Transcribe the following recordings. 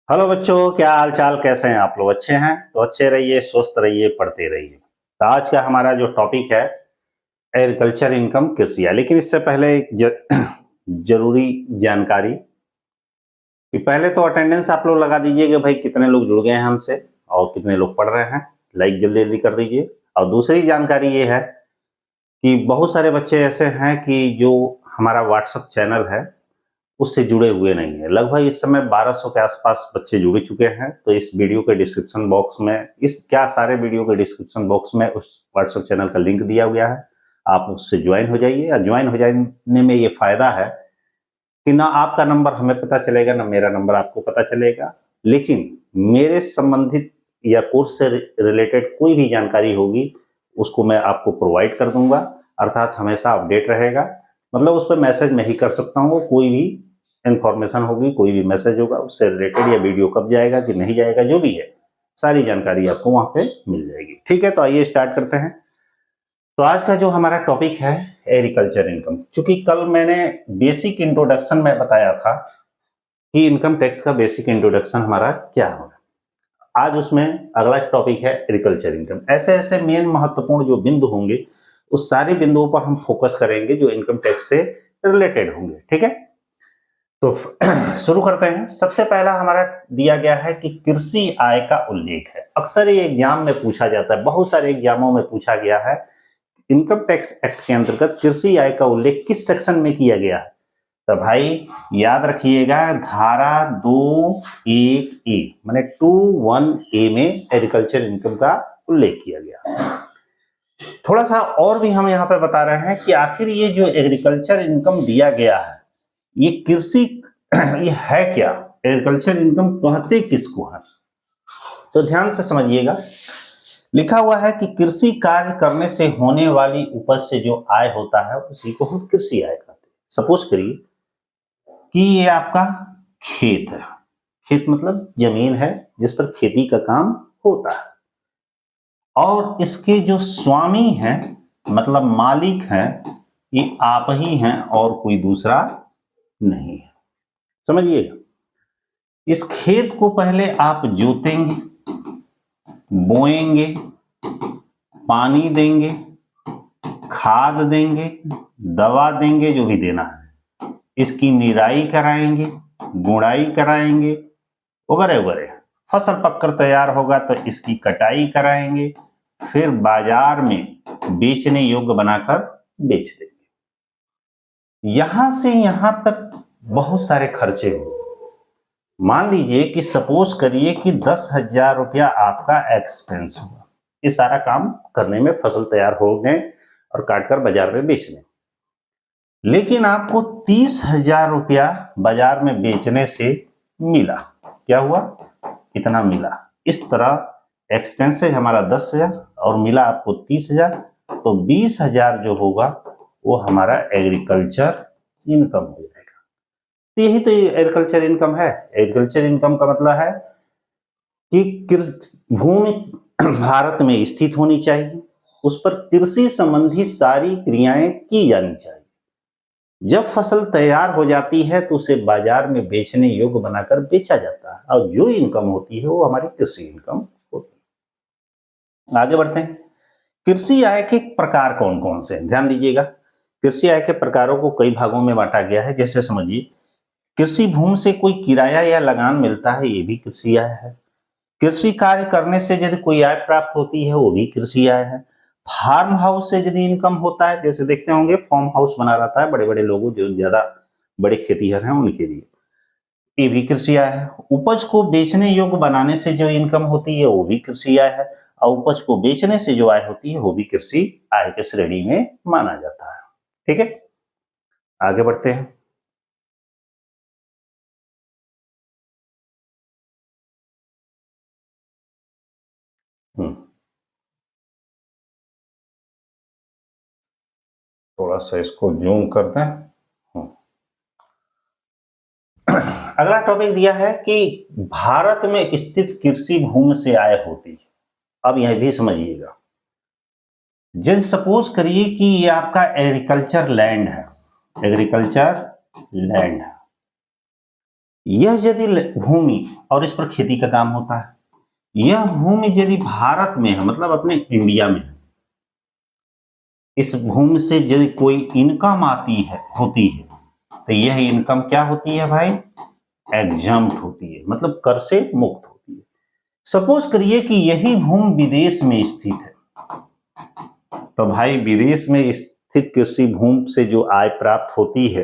Hello बच्चों, क्या हाल चाल, कैसे हैं आप लोग? अच्छे हैं तो अच्छे रहिए, स्वस्थ रहिए, पढ़ते रहिए। तो आज का हमारा जो टॉपिक है एग्रीकल्चर इनकम कृषि। लेकिन इससे पहले एक जरूरी जानकारी कि पहले तो अटेंडेंस आप लोग लगा दीजिए कि भाई कितने लोग जुड़ गए हैं हमसे और कितने लोग पढ़ रहे हैं। लाइक जल्दी जल्दी कर दीजिए। और दूसरी जानकारी ये है कि बहुत सारे बच्चे ऐसे हैं कि जो हमारा व्हाट्सएप चैनल है उससे जुड़े हुए नहीं है। लगभग इस समय 1200 के आसपास बच्चे जुड़ चुके हैं। तो इस वीडियो के डिस्क्रिप्शन बॉक्स में, इस क्या सारे वीडियो के डिस्क्रिप्शन बॉक्स में उस व्हाट्सएप चैनल का लिंक दिया गया है। आप उससे ज्वाइन हो जाइए। और ज्वाइन हो जाने में ये फायदा है कि ना आपका नंबर हमें पता चलेगा, ना मेरा नंबर आपको पता चलेगा, लेकिन मेरे संबंधित या कोर्स से रिलेटेड कोई भी जानकारी होगी उसको मैं आपको प्रोवाइड कर दूंगा। अर्थात हमेशा अपडेट रहेगा। मतलब उस पर मैसेज मैं ही कर सकता हूँ। कोई भी इंफॉर्मेशन होगी, कोई भी मैसेज होगा उससे रिलेटेड, या वीडियो कब जाएगा कि नहीं जाएगा, जो भी है सारी जानकारी आपको वहां पे मिल जाएगी। ठीक है, तो आइए स्टार्ट करते हैं। तो आज का जो हमारा टॉपिक है एग्रीकल्चर इनकम। चूंकि कल मैंने बेसिक इंट्रोडक्शन में बताया था कि इनकम टैक्स का बेसिक इंट्रोडक्शन हमारा क्या होगा, आज उसमें अगला टॉपिक है एग्रीकल्चर इनकम। ऐसे ऐसे मेन महत्वपूर्ण जो बिंदु होंगे उस सारे बिंदुओं पर हम फोकस करेंगे जो इनकम टैक्स से रिलेटेड होंगे। ठीक है, तो शुरू करते हैं। सबसे पहला हमारा दिया गया है कि कृषि आय का उल्लेख है। अक्सर ये एग्जाम में पूछा जाता है, बहुत सारे एग्जामों में पूछा गया है इनकम टैक्स एक्ट के अंतर्गत कृषि आय का उल्लेख किस सेक्शन में किया गया है। तो भाई याद रखिएगा, धारा 2(1)(a) माने 2(1)(a) में एग्रीकल्चर इनकम का उल्लेख किया गया। थोड़ा सा और भी हम यहाँ पे बता रहे हैं कि आखिर ये जो एग्रीकल्चर इनकम दिया गया है ये कृषि ये है क्या, एग्रीकल्चर इनकम कहते किसको है। तो ध्यान से समझिएगा, लिखा हुआ है कि कृषि कार्य करने से होने वाली उपज से जो आय होता है उसी को हम कृषि आय कहते हैं। सपोज करिए कि ये आपका खेत है। खेत मतलब जमीन है जिस पर खेती का काम होता है, और इसके जो स्वामी हैं मतलब मालिक हैं ये आप ही हैं और कोई दूसरा नहीं है। समझिएगा, इस खेत को पहले आप जोतेंगे, बोएंगे, पानी देंगे, खाद देंगे, दवा देंगे, जो भी देना है, इसकी निराई कराएंगे, गुड़ाई कराएंगे वगैरह वगैरह। फसल पककर तैयार होगा तो इसकी कटाई कराएंगे, फिर बाजार में बेचने योग्य बनाकर बेच देंगे। यहां से यहां तक बहुत सारे खर्चे हो। मान लीजिए कि सपोज करिए कि 10,000 रुपया आपका एक्सपेंस हुआ ये सारा काम करने में, फसल तैयार हो गए और काटकर बाजार में बेचने। लेकिन आपको 30,000 रुपया बाजार में बेचने से मिला। क्या हुआ, कितना मिला? इस तरह एक्सपेंसेस हमारा 10,000 और मिला आपको 30,000, तो 20,000 जो होगा वो हमारा एग्रीकल्चर इनकम हो जाएगा। तो यही तो एग्रीकल्चर इनकम है। एग्रीकल्चर इनकम का मतलब है कि भूमि भारत में स्थित होनी चाहिए, उस पर कृषि संबंधी सारी क्रियाएं की जानी चाहिए। जब फसल तैयार हो जाती है तो उसे बाजार में बेचने योग्य बनाकर बेचा जाता है, और जो इनकम होती है वो हमारी कृषि इनकम होती है। आगे बढ़ते हैं। कृषि आय के प्रकार कौन कौन से हैं, ध्यान दीजिएगा। कृषि आय के प्रकारों को कई भागों में बांटा गया है। जैसे समझिए, कृषि भूमि से कोई किराया या लगान मिलता है, ये भी कृषि आय है। कृषि कार्य करने से यदि कोई आय प्राप्त होती है वो भी कृषि आय है। फार्म हाउस से यदि इनकम होता है, जैसे देखते होंगे फार्म हाउस बना रहता है बड़े बड़े लोगों जो ज्यादा बड़े खेतीहर हैं उनके लिए, ये भी कृषि आय है। उपज को बेचने योग्य बनाने से जो इनकम होती है वो भी कृषि आय है, और उपज को बेचने से जो आय होती है वो भी कृषि आय के श्रेणी में माना जाता है। ठीक है, आगे बढ़ते हैं। थोड़ा सा इसको जूम करते हैं। अगला टॉपिक दिया है कि भारत में स्थित कृषि भूमि से आय होती है। अब यह भी समझिएगा, जैसे सपोज करिए कि ये आपका एग्रीकल्चर लैंड है, एग्रीकल्चर लैंड है, यह यदि भूमि और इस पर खेती का काम होता है, यह भूमि यदि भारत में है, मतलब अपने इंडिया में है, इस भूमि से यदि कोई इनकम आती है होती है, तो यह इनकम क्या होती है भाई? एग्जम्प्ट होती है, मतलब कर से मुक्त होती है। सपोज करिए कि यही भूमि विदेश में स्थित है, तो भाई विदेश में स्थित कृषि भूमि से जो आय प्राप्त होती है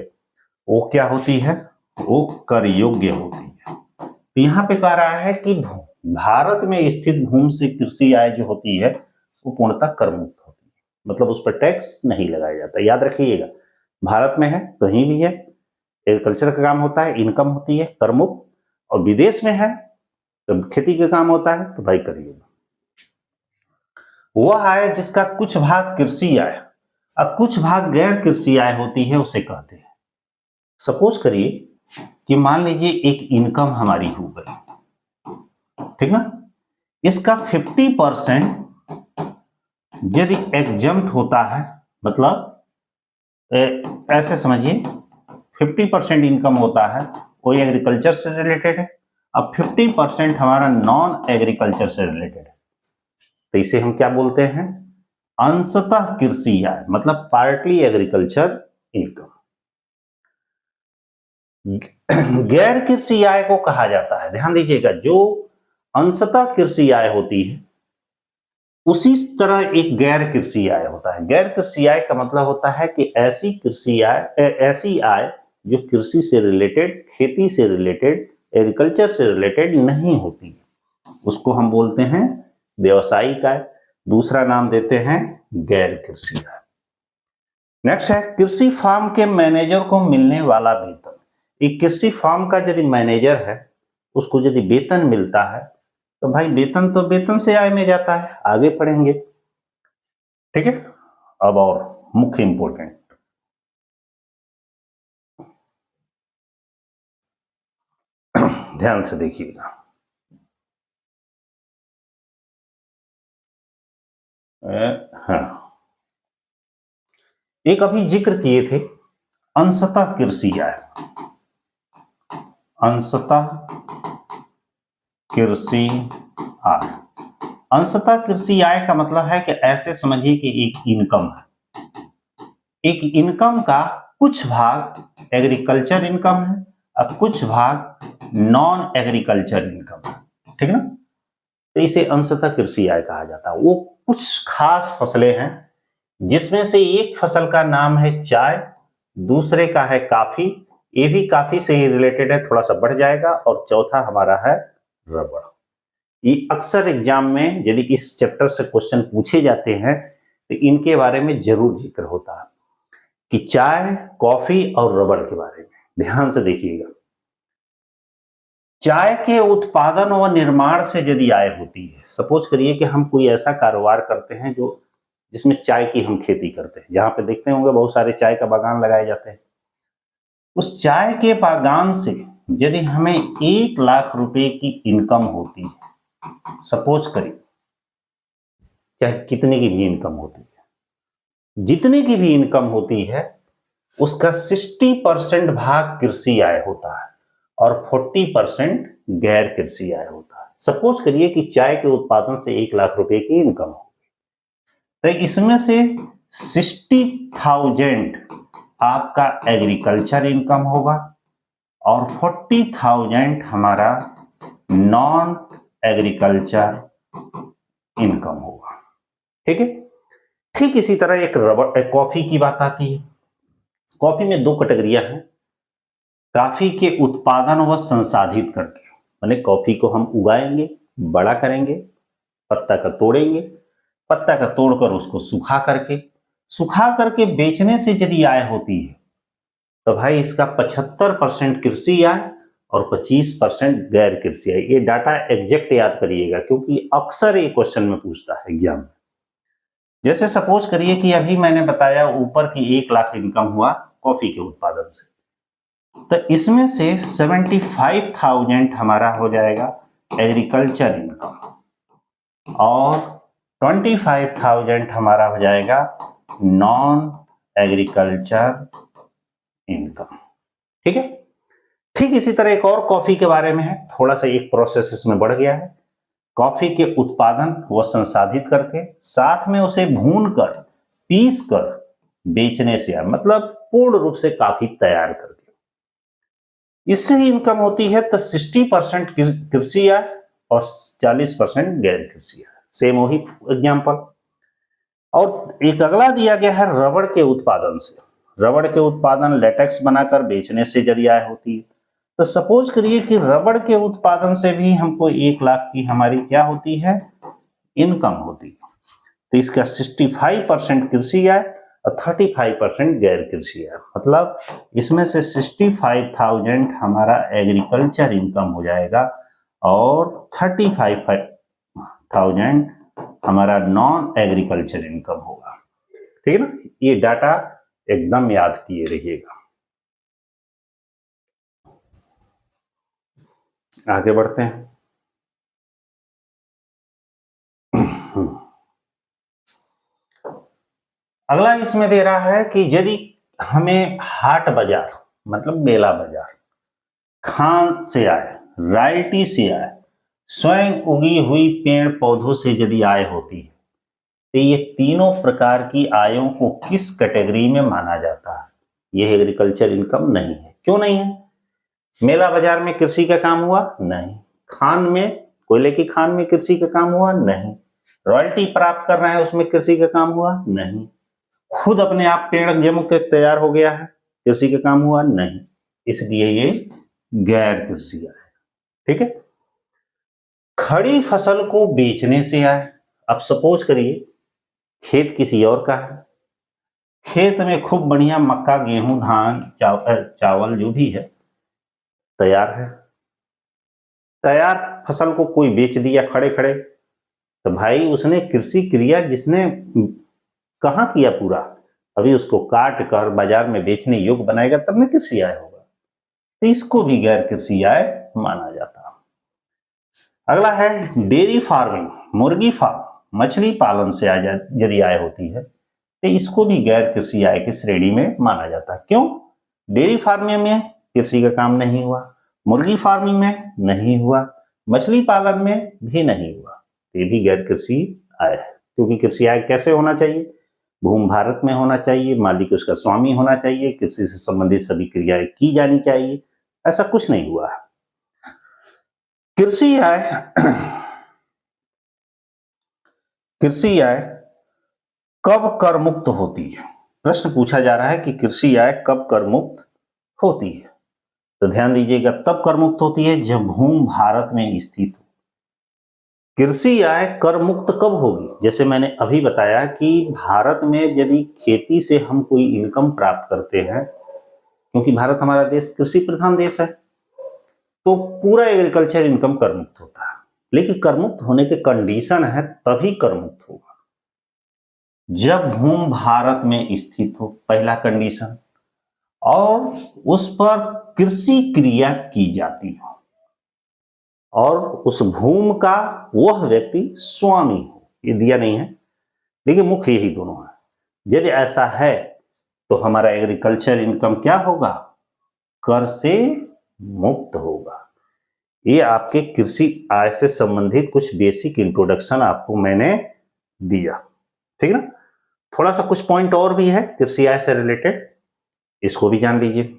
वो क्या होती है? वो कर योग्य होती है। तो यहाँ पे कह रहा है कि भारत में स्थित भूमि से कृषि आय जो होती है वो पूर्णतः कर मुक्त होती है, मतलब उस पर टैक्स नहीं लगाया जाता। याद रखिएगा, भारत में है कहीं भी है, एग्रीकल्चर का काम होता है, इनकम होती है कर मुक्त, और विदेश में है तो खेती का काम होता है, तो भाई करिएगा। वह आय जिसका कुछ भाग कृषि आय और कुछ भाग गैर कृषि आय होती है उसे कहते हैं। सपोज करिए कि मान लीजिए एक इनकम हमारी हो गई, ठीक ना, इसका 50% यदि एग्जम्प्ट होता है, मतलब ऐसे समझिए 50% इनकम होता है कोई एग्रीकल्चर से रिलेटेड है, अब 50% हमारा नॉन एग्रीकल्चर से रिलेटेड है, तो इसे हम क्या बोलते हैं? अंशतः कृषि आय, मतलब पार्टली एग्रीकल्चर इनकम। गैर कृषि आय को कहा जाता है, ध्यान दीजिएगा, जो अंशतः कृषि आय होती है उसी तरह एक गैर कृषि आय होता है। गैर कृषि आय का मतलब होता है कि ऐसी कृषि आय, ऐसी आय जो कृषि से रिलेटेड, खेती से रिलेटेड, एग्रीकल्चर से रिलेटेड नहीं होती, उसको हम बोलते हैं व्यावसायिक आय। दूसरा नाम देते हैं गैर कृषि आय। नेक्स्ट है कृषि फार्म के मैनेजर को मिलने वाला वेतन। एक कृषि फार्म का यदि मैनेजर है, उसको यदि वेतन मिलता है, तो भाई वेतन तो वेतन से आय में जाता है, आगे पढ़ेंगे, ठीक है। अब और मुख्य इंपोर्टेंट, ध्यान से देखिएगा। हाँ, एक अभी जिक्र किए थे अंशतः कृषि आय। अंशतः कृषि आय, अंशतः कृषि आय का मतलब है कि ऐसे समझिए कि एक इनकम है, एक इनकम का कुछ भाग एग्रीकल्चर इनकम है और कुछ भाग नॉन एग्रीकल्चर इनकम है, ठीक ना। तो इसे अंशतः कृषि आय कहा जाता है। वो कुछ खास फसलें हैं जिसमें से एक फसल का नाम है चाय, दूसरे का है काफी, ये भी काफी से ही रिलेटेड है, थोड़ा सा बढ़ जाएगा, और चौथा हमारा है रबड़। ये अक्सर एग्जाम में यदि इस चैप्टर से क्वेश्चन पूछे जाते हैं तो इनके बारे में जरूर जिक्र होता है कि चाय, कॉफी और रबड़ के बारे में। ध्यान से देखिएगा, चाय के उत्पादन व निर्माण से यदि आय होती है, सपोज करिए कि हम कोई ऐसा कारोबार करते हैं जो जिसमें चाय की हम खेती करते हैं, जहां पे देखते होंगे बहुत सारे चाय का बागान लगाए जाते हैं, उस चाय के बागान से यदि हमें 1,00,000 रुपए की इनकम होती है, सपोज करिए, चाहे कितने की भी इनकम होती है, जितने की भी इनकम होती है उसका 60% भाग कृषि आय होता है और 40% गैर कृषि आय होता है। सपोज करिए कि चाय के उत्पादन से 1,00,000 रुपए की इनकम हो, तो इसमें से 60,000 आपका एग्रीकल्चर इनकम होगा और 40,000 हमारा नॉन एग्रीकल्चर इनकम होगा, ठीक है। ठीक इसी तरह एक कॉफी की बात आती है। कॉफी में दो कैटेगरियां हैं, कॉफी के उत्पादन व संसाधित करके, माने कॉफी को हम उगाएंगे, बड़ा करेंगे, पत्ता का तोड़ेंगे, पत्ता का तोड़कर उसको सुखा करके बेचने से यदि आय होती है, तो भाई इसका 75% कृषि आय और 25% गैर कृषि आय। ये डाटा एग्जैक्ट याद करिएगा क्योंकि अक्सर ये क्वेश्चन में पूछता है एग्जाम में। जैसे सपोज करिए कि अभी मैंने बताया ऊपर की 1,00,000 इनकम हुआ कॉफी के उत्पादन से, तो इसमें से 75,000 हमारा हो जाएगा एग्रीकल्चर इनकम और 25,000 हमारा हो जाएगा नॉन एग्रीकल्चर इनकम, ठीक है। ठीक इसी तरह एक और कॉफी के बारे में है, थोड़ा सा एक प्रोसेस इसमें बढ़ गया है। कॉफी के उत्पादन व संसाधित करके साथ में उसे भून कर पीस कर बेचने से आय, मतलब पूर्ण रूप से कॉफी तैयार करके इससे ही इनकम होती है। तो 60% कृषि आय और 40% गैर कृषि आय, सेम वही एग्जाम्पल। और एक अगला दिया गया है रबड़ के उत्पादन से। रबड़ के उत्पादन लेटेक्स बनाकर बेचने से यदि आय होती है, तो सपोज करिए कि रबड़ के उत्पादन से भी हमको 1 लाख की हमारी क्या होती है, इनकम होती है। तो इसका 65% कृषि आय और 35% गैर कृषि आय, मतलब इसमें से 65,000 हमारा एग्रीकल्चर इनकम हो जाएगा और 35,000 हमारा नॉन एग्रीकल्चर इनकम होगा। ठीक है ना, ये डाटा एकदम याद किए रहिएगा। आगे बढ़ते हैं। अगला इसमें दे रहा है कि यदि हमें हाट बाजार मतलब मेला बाजार, खान से आए, रॉयल्टी से आए, स्वयं उगी हुई पेड़ पौधों से यदि आय होती है, तो ये तीनों प्रकार की आयों को किस कैटेगरी में माना जाता है? यह एग्रीकल्चर इनकम नहीं है। क्यों नहीं है? मेला बाजार में कृषि का काम हुआ नहीं, खान में कोयले की खान में कृषि का काम हुआ नहीं, रॉयल्टी प्राप्त कर रहे हैं उसमें कृषि का काम हुआ नहीं, खुद अपने आप पेड़ जम के तैयार हो गया है, कृषि का काम हुआ नहीं, इसलिए ये गैर कृषि है। ठीक है। खड़ी फसल को बेचने से आए। अब सपोज करिए खेत किसी और का है, खेत में खूब बढ़िया मक्का गेहूं धान चावल जो भी है तैयार है, तैयार फसल को कोई बेच दिया खड़े खड़े, तो भाई उसने कृषि क्रिया जिसने कहां किया पूरा, अभी उसको काट कर बाजार में बेचने योग्य बनाएगा तब ना कृषि आय होगा, तो इसको भी गैर कृषि आय माना जाता है। अगला है डेयरी फार्मिंग, मुर्गी फार्म मछली पालन से यदि आय होती है तो इसको भी गैर कृषि आय की श्रेणी में माना जाता है। क्यों? डेयरी फार्मिंग में कृषि का काम नहीं हुआ, मुर्गी फार्मिंग में नहीं हुआ, मछली पालन में भी नहीं हुआ, ये भी गैर कृषि आय है। क्योंकि कृषि आय कैसे होना चाहिए? भूमि भारत में होना चाहिए, मालिक उसका स्वामी होना चाहिए, कृषि से संबंधित सभी क्रियाएं की जानी चाहिए, ऐसा कुछ नहीं हुआ। कृषि आय कृषि आय कब कर मुक्त होती है? प्रश्न पूछा जा रहा है कि कृषि आय कब कर मुक्त होती है। तो ध्यान दीजिएगा, तब कर मुक्त होती है जब भूमि भारत में स्थित हो। कृषि आय कर मुक्त कब होगी? जैसे मैंने अभी बताया कि भारत में यदि खेती से हम कोई इनकम प्राप्त करते हैं, क्योंकि भारत हमारा देश कृषि प्रधान देश है, तो पूरा एग्रीकल्चर इनकम कर मुक्त होता है। लेकिन कर मुक्त होने के कंडीशन है, तभी कर मुक्त होगा जब भूमि भारत में स्थित हो, पहला कंडीशन, और उस पर कृषि क्रिया की जाती हो और उस भूमि का वह व्यक्ति स्वामी हो। ये दिया नहीं है, लेकिन मुख्य यही दोनों है। यदि ऐसा है तो हमारा एग्रीकल्चर इनकम क्या होगा? कर से मुक्त होगा। ये आपके कृषि आय से संबंधित कुछ बेसिक इंट्रोडक्शन आपको मैंने दिया। ठीक है ना? थोड़ा सा कुछ पॉइंट और भी है कृषि आय से रिलेटेड, इसको भी जान लीजिए।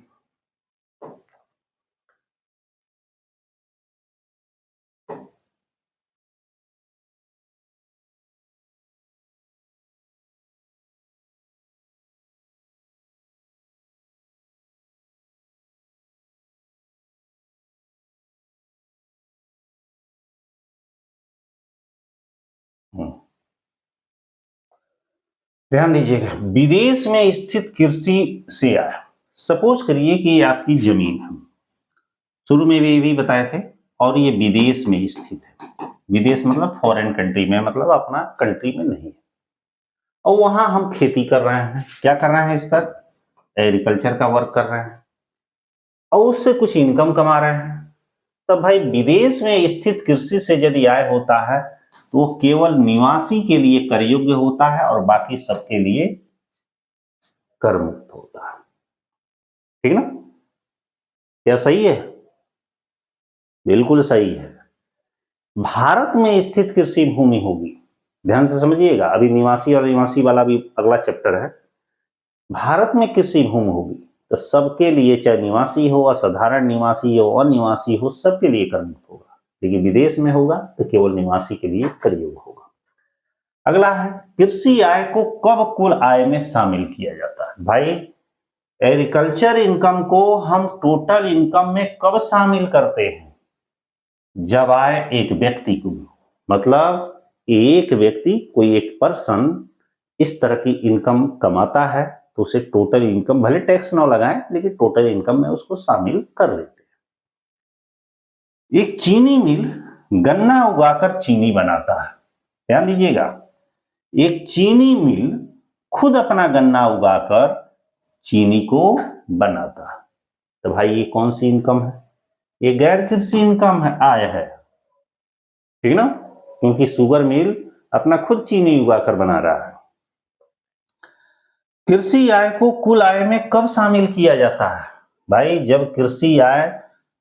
ध्यान दीजिएगा, विदेश में स्थित कृषि से आय। सपोज करिए कि ये आपकी जमीन है, शुरू में भी बताए थे, और ये विदेश में स्थित है। विदेश मतलब फॉरेन कंट्री में, मतलब अपना कंट्री में नहीं है, और वहां हम खेती कर रहे हैं। क्या कर रहे हैं? इस पर एग्रीकल्चर का वर्क कर रहे हैं और उससे कुछ इनकम कमा रहे हैं। तो भाई विदेश में स्थित कृषि से यदि आय होता है तो वो केवल निवासी के लिए कर योग्य होता है और बाकी सबके लिए कर मुक्त होता है। ठीक ना? क्या सही है? बिल्कुल सही है। भारत में स्थित कृषि भूमि होगी, ध्यान से समझिएगा, अभी निवासी और निवासी वाला भी अगला चैप्टर है। भारत में कृषि भूमि होगी तो सबके लिए, चाहे निवासी हो, असाधारण निवासी हो, अनिवासी हो, सबके लिए करमुक्त होगा। लेकिन विदेश में होगा तो केवल निवासी के लिए करयोग होगा। अगला है, कृषि आय को कब कुल आय में शामिल किया जाता है? भाई, एग्रीकल्चर इनकम को हम टोटल इनकम में कब शामिल करते हैं? जब आय एक व्यक्ति को, मतलब एक व्यक्ति, कोई एक पर्सन इस तरह की इनकम कमाता है तो उसे टोटल इनकम, भले टैक्स ना लगाएं, लेकिन टोटल इनकम में उसको शामिल कर लेते हैं। एक चीनी मिल गन्ना उगाकर चीनी बनाता है, ध्यान दीजिएगा, एक चीनी मिल खुद अपना गन्ना उगाकर चीनी को बनाता है। तो भाई ये कौन सी इनकम है? ये गैर कृषि इनकम है, आय है, ठीक ना, क्योंकि शुगर मिल अपना खुद चीनी उगाकर बना रहा है। कृषि आय को कुल आय में कब शामिल किया जाता है? भाई, जब कृषि आय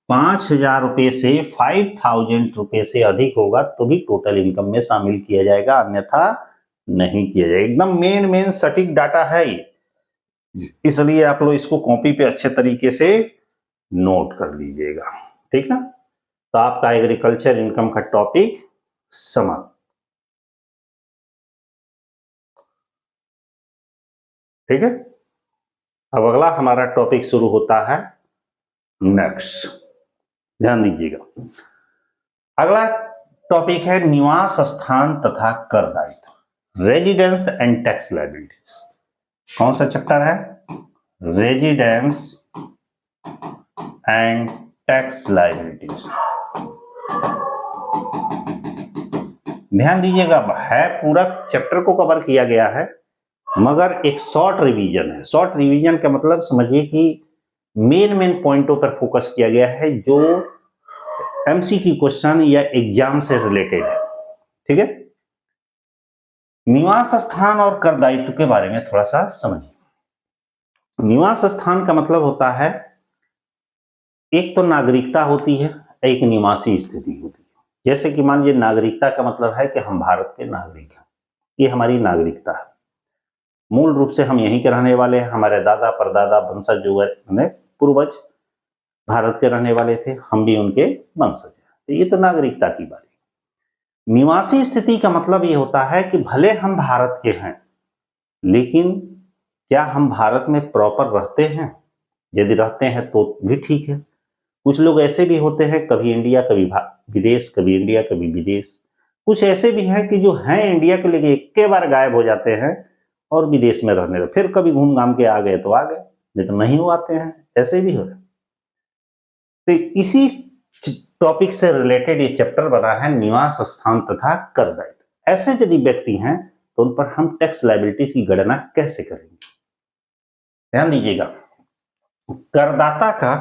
5,000 रुपए से 5,000 रुपए से अधिक होगा तो भी टोटल इनकम में शामिल किया जाएगा, अन्यथा नहीं किया जाएगा। एकदम मेन सटीक डाटा है ये, इसलिए आप लोग इसको कॉपी पे अच्छे तरीके से नोट कर लीजिएगा, ठीक ना। तो आपका एग्रीकल्चर इनकम का टॉपिक समाप्त। ठीक है, अब अगला हमारा टॉपिक शुरू होता है नेक्स्ट, ध्यान दीजिएगा। अगला टॉपिक है निवास स्थान तथा कर दायित्व, रेजिडेंस एंड टैक्स लायबिलिटीज। कौन सा चैप्टर है? Residence and tax liabilities. ध्यान दीजिएगा, है पूरा चैप्टर को कवर किया गया है, मगर एक शॉर्ट रिवीजन है। शॉर्ट रिवीजन का मतलब समझिए कि मेन पॉइंटों पर फोकस किया गया है जो एमसीक्यू क्वेश्चन या एग्जाम से रिलेटेड है, ठीक है। निवास स्थान और कर दायित्व के बारे में थोड़ा सा समझिए। निवास स्थान का मतलब होता है, एक तो नागरिकता होती है, एक निवासी स्थिति होती है। जैसे कि मान लीजिए, नागरिकता का मतलब है कि हम भारत के नागरिक हैं, ये हमारी नागरिकता है, मूल रूप से हम यहीं के रहने वाले हैं, हमारे दादा परदादा वंशज जो है, पूर्वज भारत के रहने वाले थे, हम भी उनके वंशज हैं, तो ये तो नागरिकता की बात है। निवासी स्थिति का मतलब ये होता है कि भले हम भारत के हैं, लेकिन क्या हम भारत में प्रॉपर रहते हैं? यदि रहते हैं तो भी ठीक है। कुछ लोग ऐसे भी होते हैं, कभी इंडिया कभी विदेश, कभी इंडिया कभी विदेश। कुछ ऐसे भी हैं कि जो हैं इंडिया के, लेके एक बार गायब हो जाते हैं और विदेश में रहने लगे, फिर कभी घूम घाम के आ गए तो आ गए, नहीं तो नहीं हो आते हैं, ऐसे भी हो। तो इसी टॉपिक से रिलेटेड ये चैप्टर बना है, निवास स्थान तथा कर दायित्व। ऐसे यदि व्यक्ति हैं तो उन पर हम टैक्स लायबिलिटीज की गणना कैसे करेंगे? ध्यान दीजिएगा, करदाता का,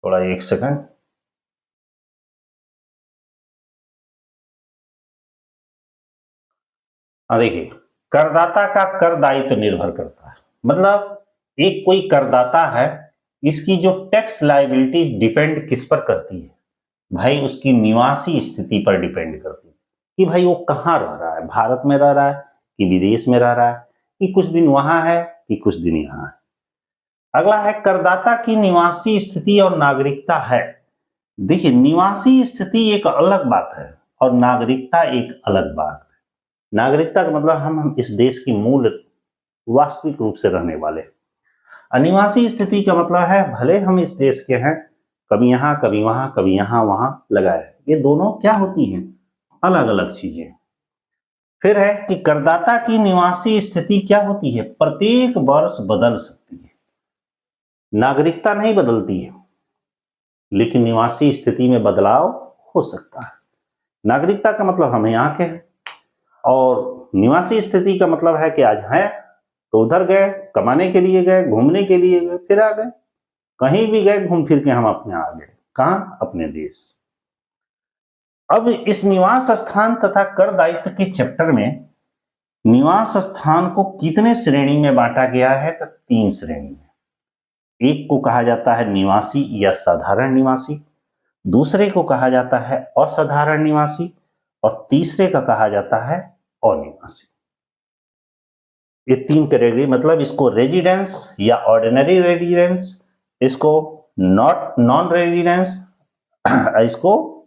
थोड़ा एक सेकंड, देखिए, करदाता का कर दायित्व निर्भर करता है, मतलब एक कोई करदाता है, इसकी जो टैक्स लायबिलिटी डिपेंड किस पर करती है? भाई, उसकी निवासी स्थिति पर डिपेंड करती है कि भाई वो कहाँ रह रहा है, भारत में रह रहा है कि विदेश में रह रहा है, कि कुछ दिन वहां है कि कुछ दिन यहाँ है। अगला है, करदाता की निवासी स्थिति और नागरिकता है। देखिए, निवासी स्थिति एक अलग बात है और नागरिकता एक अलग बात है। नागरिकता का मतलब हम इस देश की मूल वास्तविक रूप से रहने वाले हैं। अनिवासी स्थिति का मतलब है भले हम इस देश के हैं, कभी यहाँ कभी वहां, कभी यहाँ वहां लगाए है, ये दोनों क्या होती हैं? अलग अलग चीजें। फिर है कि करदाता की निवासी स्थिति क्या होती है? प्रत्येक वर्ष बदल सकती है। नागरिकता नहीं बदलती है, लेकिन निवासी स्थिति में बदलाव हो सकता है। नागरिकता का मतलब हम यहाँ के हैं, और निवासी स्थिति का मतलब है कि आज हैं तो उधर गए, कमाने के लिए गए, घूमने के लिए गए, फिर आ गए, कहीं भी गए घूम फिर के हम अपने आ गए, कहाँ? अपने देश। अब इस निवास स्थान तथा कर दायित्व के चैप्टर में निवास स्थान को कितने श्रेणी में बांटा गया है? तो 3 श्रेणी में। एक को कहा जाता है निवासी या साधारण निवासी, दूसरे को कहा जाता है असाधारण निवासी और तीसरे का कहा जाता है अनिवासी। ये तीन कैटेगरी, मतलब इसको रेजिडेंस या ऑर्डिनरी रेजिडेंस, इसको नॉन रेजिडेंस, इसको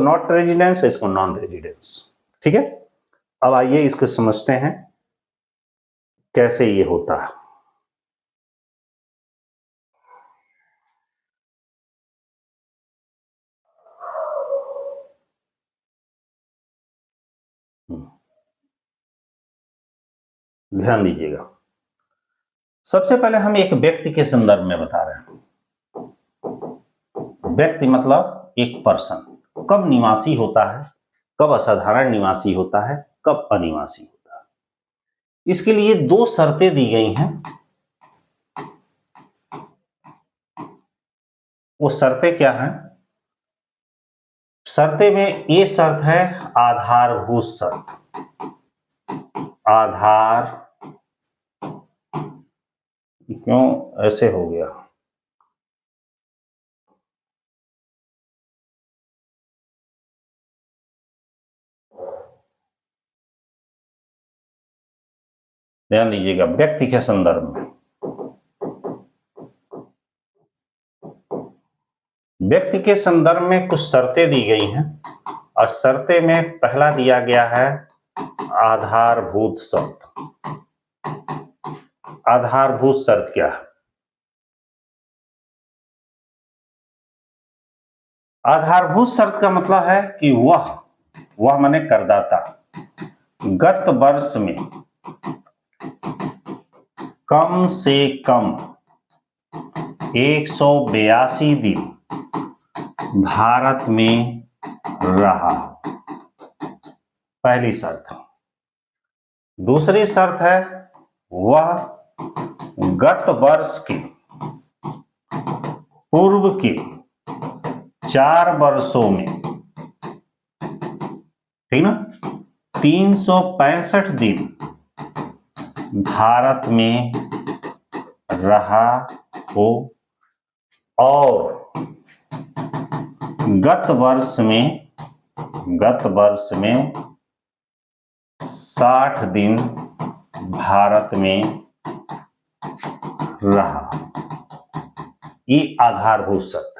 नॉट रेजिडेंस, इसको नॉन रेजिडेंस। ठीक है, अब आइए इसको समझते हैं कैसे ये होता है। ध्यान दीजिएगा, सबसे पहले हम एक व्यक्ति के संदर्भ में बता रहे हैं। व्यक्ति मतलब एक पर्सन कब निवासी होता है, कब असाधारण निवासी होता है, कब अनिवासी होता है। इसके लिए दो शर्तें दी गई हैं। वो शर्तें क्या हैं? शर्तें में ये शर्त है आधारभूत शर्त। आधार, क्यों ऐसे हो गया? ध्यान दीजिएगा, व्यक्ति के संदर्भ में, व्यक्ति के संदर्भ में कुछ शर्तें दी गई हैं और शर्तें में पहला दिया गया है आधारभूत शर्त। आधारभूत शर्त क्या है? आधारभूत शर्त का मतलब है कि वह माने करदाता गत वर्ष में कम से कम 182 दिन भारत में रहा। पहली शर्त। दूसरी शर्त है वह गत वर्ष के पूर्व के 4 वर्षों में, ठीक ना, 365 दिन भारत में रहा हो और गत वर्ष में 60 दिन भारत में रहा। ये आधारभूत शर्त।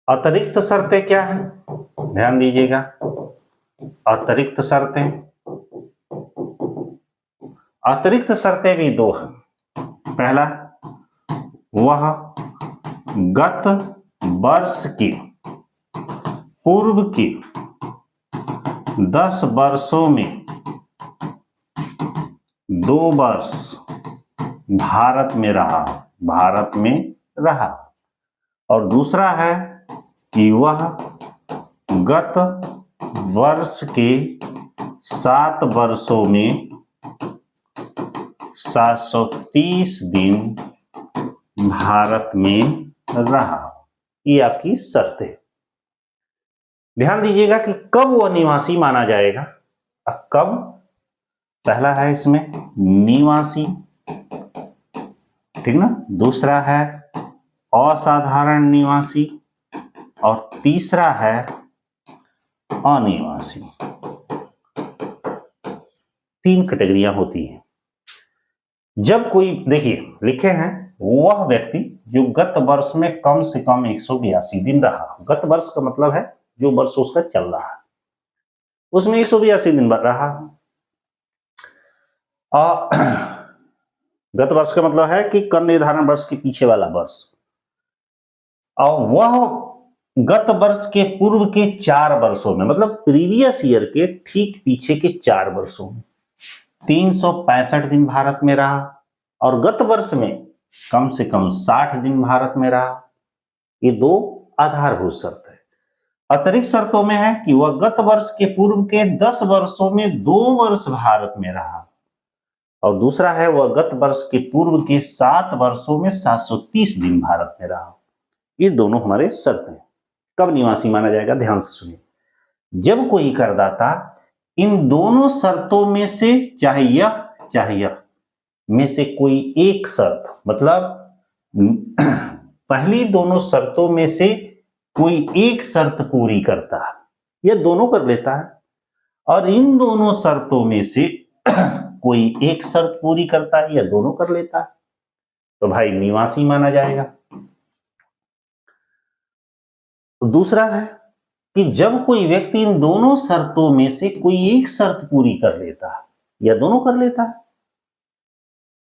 अतिरिक्त शर्तें क्या हैं? ध्यान दीजिएगा, अतिरिक्त शर्तें भी दो हैं। पहला, वह गत वर्ष के पूर्व के 10 वर्षों में 2 वर्ष भारत में रहा। और दूसरा है कि वह गत वर्ष के 7 वर्षों में 730 दिन भारत में रहा। ये आपकी शर्त है। ध्यान दीजिएगा कि कब वो निवासी माना जाएगा। अब कब? पहला है इसमें निवासी, ठीक ना, दूसरा है असाधारण निवासी और तीसरा है अनिवासी। 3 कैटेगरियां होती हैं। जब कोई, देखिए लिखे हैं, वह व्यक्ति जो गत वर्ष में कम से कम 182 दिन रहा। गत वर्ष का मतलब है जो वर्ष उसका चल रहा है, उसमें 182 दिन रहा। गत वर्ष का मतलब है कि कर निर्धारण वर्ष के पीछे वाला वर्ष। और वह गत वर्ष के पूर्व के 4 वर्षों में, मतलब प्रीवियस ईयर के ठीक पीछे के 4 वर्षों में 365 दिन भारत में रहा और गत वर्ष में कम से कम 60 दिन भारत में रहा। ये 2 आधारभूत शर्त है। अतिरिक्त शर्तों में है कि वह गत वर्ष के पूर्व के 10 वर्षों में 2 वर्ष भारत में रहा और दूसरा है वह गत वर्ष के पूर्व के 7 वर्षों में 730 दिन भारत में रहा। ये दोनों हमारे शर्त हैं। कब निवासी माना जाएगा? ध्यान से सुनिए। जब कोई करदाता इन दोनों शर्तों में से चाहे यह में से कोई एक शर्त, मतलब पहली दोनों शर्तों में से कोई एक शर्त पूरी करता है, या दोनों कर लेता है, और इन दोनों शर्तों में से कोई एक शर्त पूरी करता है या दोनों कर लेता है, तो भाई निवासी माना जाएगा। तो दूसरा है कि जब कोई व्यक्ति इन दोनों शर्तों में से कोई एक शर्त पूरी कर लेता है या दोनों कर लेता है,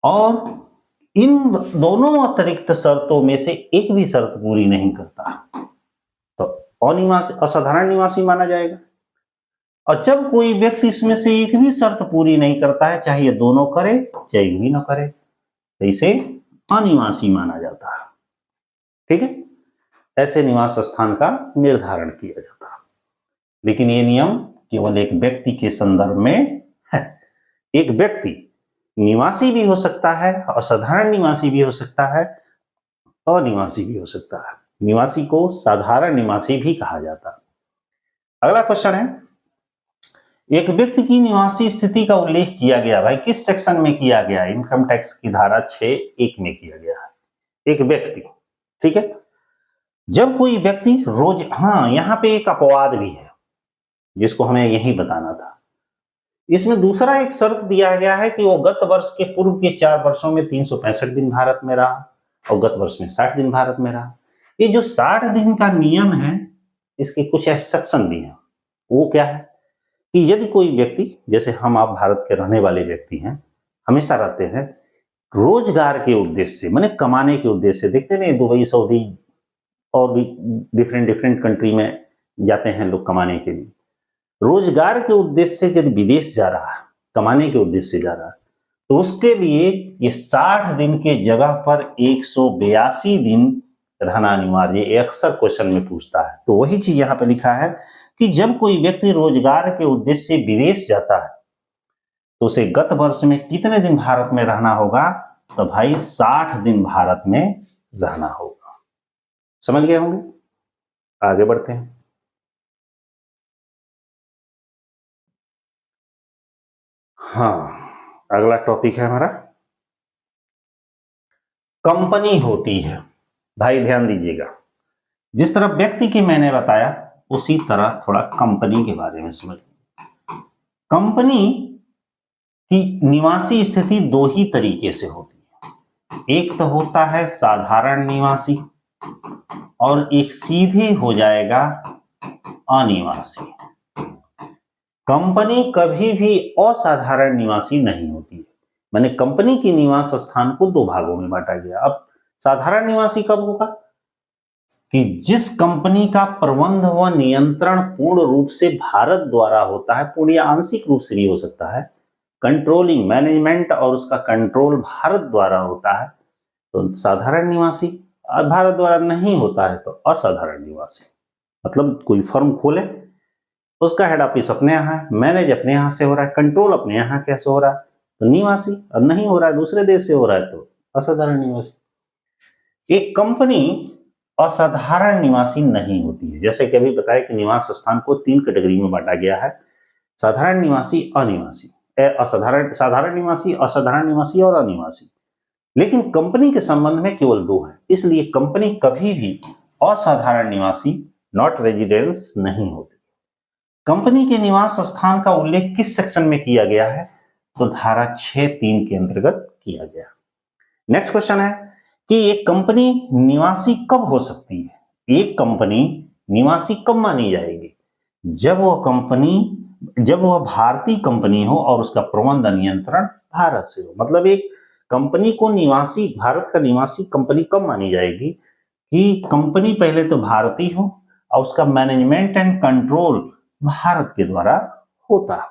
और इन दोनों अतिरिक्त शर्तों में से एक भी शर्त पूरी नहीं करता, तो अनिवासी, असाधारण निवासी माना जाएगा। और जब कोई व्यक्ति इसमें से एक भी शर्त पूरी नहीं करता है, चाहे ये दोनों करे चाहे एक भी ना करे, तो इसे अनिवासी माना जाता है। ठीक है, ऐसे निवास स्थान का निर्धारण किया जाता है। लेकिन ये नियम केवल एक व्यक्ति के संदर्भ में है। एक व्यक्ति निवासी भी हो सकता है, असाधारण निवासी भी हो सकता है, अनिवासी भी हो सकता है। निवासी को साधारण निवासी भी कहा जाता है। अगला क्वेश्चन है, एक व्यक्ति की निवासी स्थिति का उल्लेख किया गया, भाई किस सेक्शन में किया गया? इनकम टैक्स की धारा 6(1) में किया गया है। एक व्यक्ति, ठीक है, जब कोई व्यक्ति रोज, हाँ यहां पे एक अपवाद भी है जिसको हमें यही बताना था। इसमें दूसरा एक शर्त दिया गया है कि वो गत वर्ष के पूर्व के 4 वर्षों में 365 दिन भारत में रहा और गत वर्ष में 60 दिन भारत में रहा। ये जो 60 दिन का नियम है, इसके कुछ एक्सेप्शन भी हैं। वो क्या है कि यदि कोई व्यक्ति, जैसे हम आप भारत के रहने वाले व्यक्ति हैं, हमेशा रहते हैं, रोजगार के उद्देश्य से, माने कमाने के उद्देश्य से, देखते नहीं दुबई, सऊदी और भी डिफरेंट कंट्री में जाते हैं लोग कमाने के लिए। रोजगार के उद्देश्य से यदि विदेश जा रहा है, कमाने के उद्देश्य से जा रहा है, तो उसके लिए ये 60 दिन के जगह पर 182 दिन रहना अनिवार्य। ये अक्सर क्वेश्चन में पूछता है। तो वही चीज यहाँ पे लिखा है कि जब कोई व्यक्ति रोजगार के उद्देश्य से विदेश जाता है तो उसे गत वर्ष में कितने दिन भारत में रहना होगा? तो भाई 60 दिन भारत में रहना होगा। समझ गए होंगे? आगे बढ़ते हैं। हाँ, अगला टॉपिक है हमारा, कंपनी होती है। भाई ध्यान दीजिएगा, जिस तरह व्यक्ति की मैंने बताया उसी तरह थोड़ा कंपनी के बारे में समझ। कंपनी की निवासी स्थिति दो ही तरीके से होती है। एक तो होता है साधारण निवासी और एक सीधे हो जाएगा अनिवासी। कंपनी कभी भी असाधारण निवासी नहीं होती है। मैंने कंपनी की निवास स्थान को दो भागों में बांटा गया। अब साधारण निवासी कब होगा? कि जिस कंपनी का प्रबंध व नियंत्रण पूर्ण रूप से भारत द्वारा होता है, पूर्ण या आंशिक रूप से भी हो सकता है, कंट्रोलिंग, मैनेजमेंट और उसका कंट्रोल भारत द्वारा होता है, तो साधारण निवासी। भारत द्वारा नहीं होता है तो असाधारण निवासी। मतलब कोई फर्म खोले, उसका हेड ऑफिस अपने यहाँ है, मैनेज अपने यहाँ से हो रहा है, कंट्रोल अपने यहाँ कैसे हो रहा है, तो निवासी। और नहीं हो रहा है, दूसरे देश से हो रहा है, तो असाधारण निवासी। एक कंपनी असाधारण निवासी नहीं होती है। जैसे कि अभी बताया कि निवास स्थान को 3 कैटेगरी में बांटा गया है, साधारण निवासी, अनिवासी, साधारण निवासी, असाधारण निवासी और अनिवासी। लेकिन कंपनी के संबंध में केवल 2 है, इसलिए कंपनी कभी भी असाधारण निवासी, नॉट रेजिडेंस, नहीं होती। कंपनी के निवास स्थान का उल्लेख किस सेक्शन में किया गया है? तो धारा 6(3) के अंतर्गत किया गया। नेक्स्ट क्वेश्चन है कि एक कंपनी निवासी कब हो सकती है? एक कंपनी निवासी कब मानी जाएगी? जब वह भारतीय कंपनी हो और उसका प्रबंध नियंत्रण भारत से हो। मतलब एक कंपनी को निवासी, भारत का निवासी कंपनी कब मानी जाएगी? कि कंपनी पहले तो भारतीय हो और उसका मैनेजमेंट एंड कंट्रोल भारत के द्वारा होता है।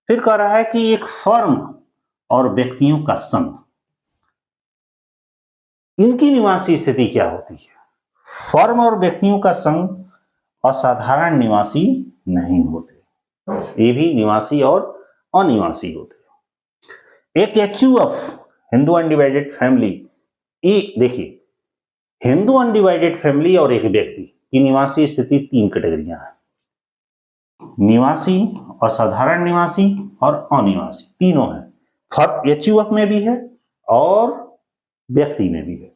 फिर कह रहा है कि एक फर्म और व्यक्तियों का संघ, इनकी निवासी स्थिति क्या होती है? फर्म और व्यक्तियों का संघ असाधारण निवासी नहीं होते, ये भी निवासी और अनिवासी होते। एक HUF, हिंदू अनडिवाइडेड फैमिली, एक देखिए, हिंदू अनडिवाइडेड फैमिली और एक व्यक्ति की निवासी स्थिति 3 कैटेगरियां हैं, निवासी, असाधारण निवासी और अनिवासी, तीनों हैं। एचयूएफ में भी है और व्यक्ति में भी है,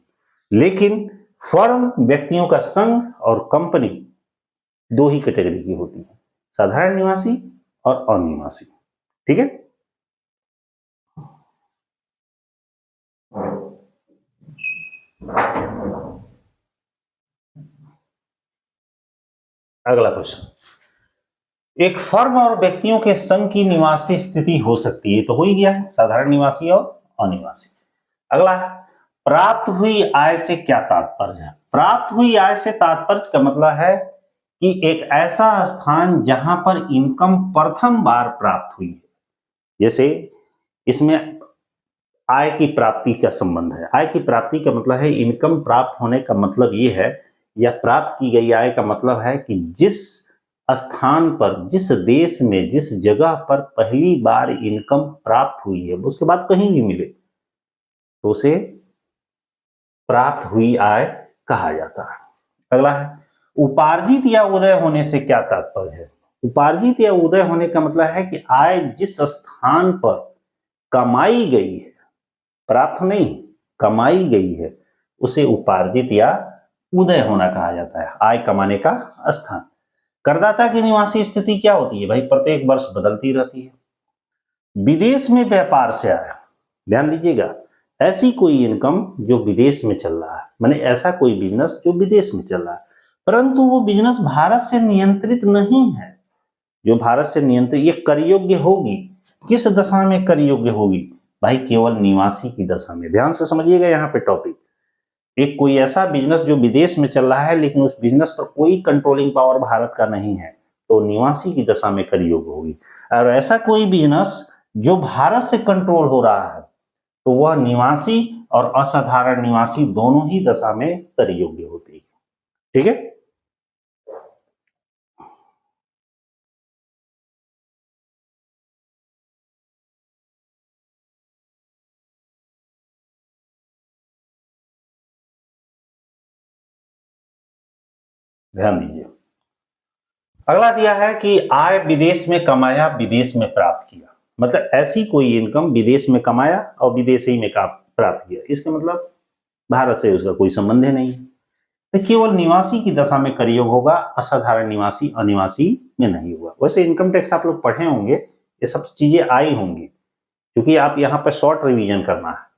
लेकिन फर्म व्यक्तियों का संघ और कंपनी दो ही कैटेगरी की होती है, साधारण निवासी और अनिवासी। ठीक है, अगला क्वेश्चन, एक फर्म और व्यक्तियों के संघ की निवासी स्थिति हो सकती है, तो हो ही गया है, साधारण निवासी और अनिवासी। अगला है, प्राप्त हुई आय से क्या तात्पर्य है? प्राप्त हुई आय से तात्पर्य का मतलब है कि एक ऐसा स्थान जहां पर इनकम प्रथम बार प्राप्त हुई है, जैसे इसमें आय की प्राप्ति का संबंध है। आय की प्राप्ति का मतलब है इनकम प्राप्त होने का मतलब ये है, या प्राप्त की गई आय का मतलब है कि जिस स्थान पर, जिस देश में, जिस जगह पर पहली बार इनकम प्राप्त हुई है, उसके बाद कहीं भी मिले तो उसे प्राप्त हुई आय कहा जाता है। अगला है, उपार्जित या उदय होने से क्या तात्पर्य है? उपार्जित या उदय होने का मतलब है कि आय जिस स्थान पर कमाई गई है, प्राप्त नहीं, कमाई गई है, उसे उपार्जित या उदय होना कहा जाता है, आय कमाने का स्थान। करदाता की निवासी स्थिति क्या होती है भाई? प्रत्येक वर्ष बदलती रहती है। विदेश में व्यापार से आया, ध्यान दीजिएगा, ऐसी कोई इनकम जो विदेश में चल रहा है, माने ऐसा कोई बिजनेस जो विदेश में चल रहा है, परंतु वो बिजनेस भारत से नियंत्रित नहीं है। जो भारत से नियंत्रित, ये कर योग्य होगी, किस दशा में कर योग्य होगी भाई? केवल निवासी की दशा में। ध्यान से समझिएगा यहाँ पे टॉपिक, एक कोई ऐसा बिजनेस जो विदेश में चल रहा है लेकिन उस बिजनेस पर कोई कंट्रोलिंग पावर भारत का नहीं है, तो निवासी की दशा में कर योग्य होगी। और ऐसा कोई बिजनेस जो भारत से कंट्रोल हो रहा है, तो वह निवासी और असाधारण निवासी दोनों ही दशा में कर योग्य होती है। ठीक है, ध्यान दीजिए। अगला दिया है कि आय विदेश में कमाया, विदेश में प्राप्त किया, मतलब ऐसी कोई इनकम विदेश में कमाया और विदेश ही में प्राप्त किया, इसका मतलब भारत से उसका कोई संबंध नहीं है, तो केवल निवासी की दशा में कर योग होगा, असाधारण निवासी अनिवासी में नहीं होगा। वैसे इनकम टैक्स आप लोग पढ़े होंगे, ये सब चीजें आई होंगी, क्योंकि आप यहाँ पर शॉर्ट रिवीजन करना है।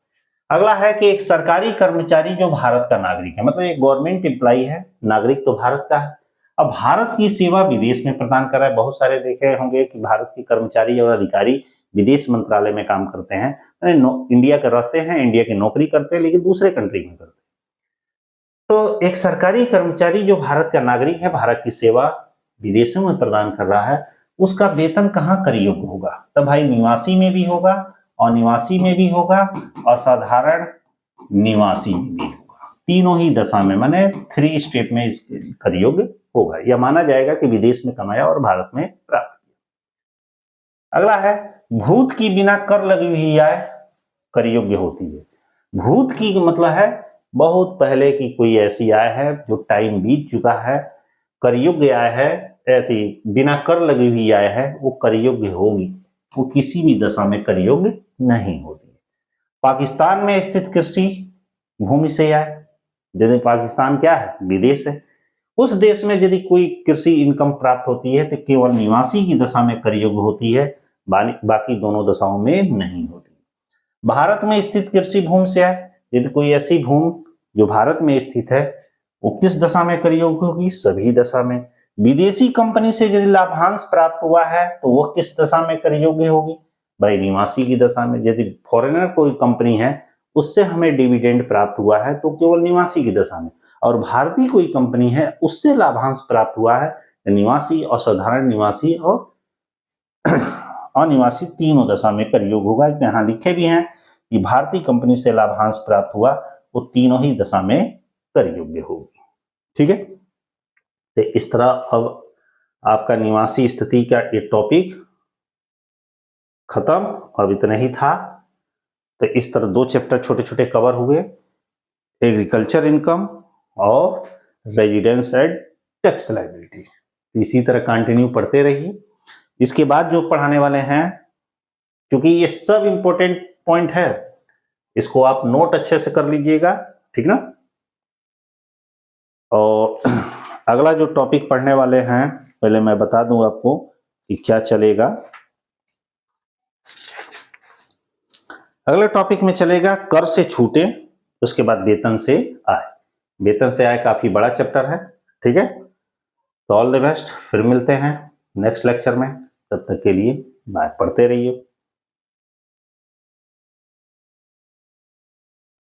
अगला है कि एक सरकारी कर्मचारी जो भारत का नागरिक है, मतलब एक गवर्नमेंट एम्प्लॉय है, नागरिक तो भारत का है, अब भारत की सेवा विदेश में प्रदान कर रहा है। बहुत सारे देखे होंगे कि भारत के कर्मचारी और अधिकारी विदेश मंत्रालय में काम करते हैं, इंडिया के रहते हैं, इंडिया की नौकरी करते हैं, लेकिन दूसरे कंट्री में करते हैं। तो एक सरकारी कर्मचारी जो भारत का नागरिक है, भारत की सेवा विदेशों में प्रदान कर रहा है, उसका वेतन कहाँ कर योग्य होगा? तो भाई निवासी में भी होगा, अनिवासी में भी होगा, असाधारण निवासी में भी होगा, तीनों ही दशा में, माने 3 स्टेप में इसके कर योग्य होगा। यह माना जाएगा कि विदेश में कमाया और भारत में प्राप्त किया। अगला है, भूत की बिना कर लगी हुई आय कर योग्य होती है। भूत की मतलब है बहुत पहले की कोई ऐसी आय है जो टाइम बीत चुका है, कर योग्य आय है, ऐसी बिना कर लगी हुई आय है, वो कर योग्य होगी, वो किसी भी दशा में कर योग्य नहीं होती। पाकिस्तान में स्थित कृषि भूमि से आय, यदि पाकिस्तान क्या है? विदेश है, उस देश में यदि कोई कृषि इनकम प्राप्त होती है तो केवल निवासी की दशा में कर योग्य होती है, बाकी दोनों दशाओं में नहीं होती। भारत में स्थित कृषि भूमि से आय, यदि कोई ऐसी भूमि जो भारत में स्थित है, वो किस दशा में कर योग्य होगी? सभी दशा में। विदेशी कंपनी से यदि लाभांश प्राप्त हुआ है तो वह किस दशा में कर योग्य होगी? भाई निवासी की दशा में। यदि फॉरेनर कोई कंपनी है, उससे हमें डिविडेंड प्राप्त हुआ है, तो केवल निवासी की दशा में। और भारतीय कोई कंपनी है, उससे लाभांश प्राप्त हुआ है, निवासी, असाधारण निवासी और अनिवासी तीनों दशा में कर योग्य होगा। यहाँ लिखे भी हैं कि भारतीय कंपनी से लाभांश प्राप्त हुआ, वो तीनों ही दशा में कर योग्य होगी। ठीक है, तो इस तरह अब आपका निवासी स्थिति का ये टॉपिक खत्म, अब इतना ही था। तो इस तरह 2 चैप्टर छोटे छोटे कवर हुए, एग्रीकल्चर इनकम और रेजिडेंस एंड टैक्स लायबिलिटी। इसी तरह कंटिन्यू पढ़ते रहिए। इसके बाद जो पढ़ाने वाले हैं क्योंकि ये सब इंपॉर्टेंट पॉइंट है, इसको आप नोट अच्छे से कर लीजिएगा, ठीक ना। और अगला जो टॉपिक पढ़ने वाले हैं, पहले मैं बता दूं आपको कि क्या चलेगा। अगले टॉपिक में चलेगा कर से छूटे, उसके बाद वेतन से आय। वेतन से आय काफी बड़ा चैप्टर है, ठीक है। तो ऑल द बेस्ट, फिर मिलते हैं नेक्स्ट लेक्चर में, तब तक के लिए बाय, पढ़ते रहिए।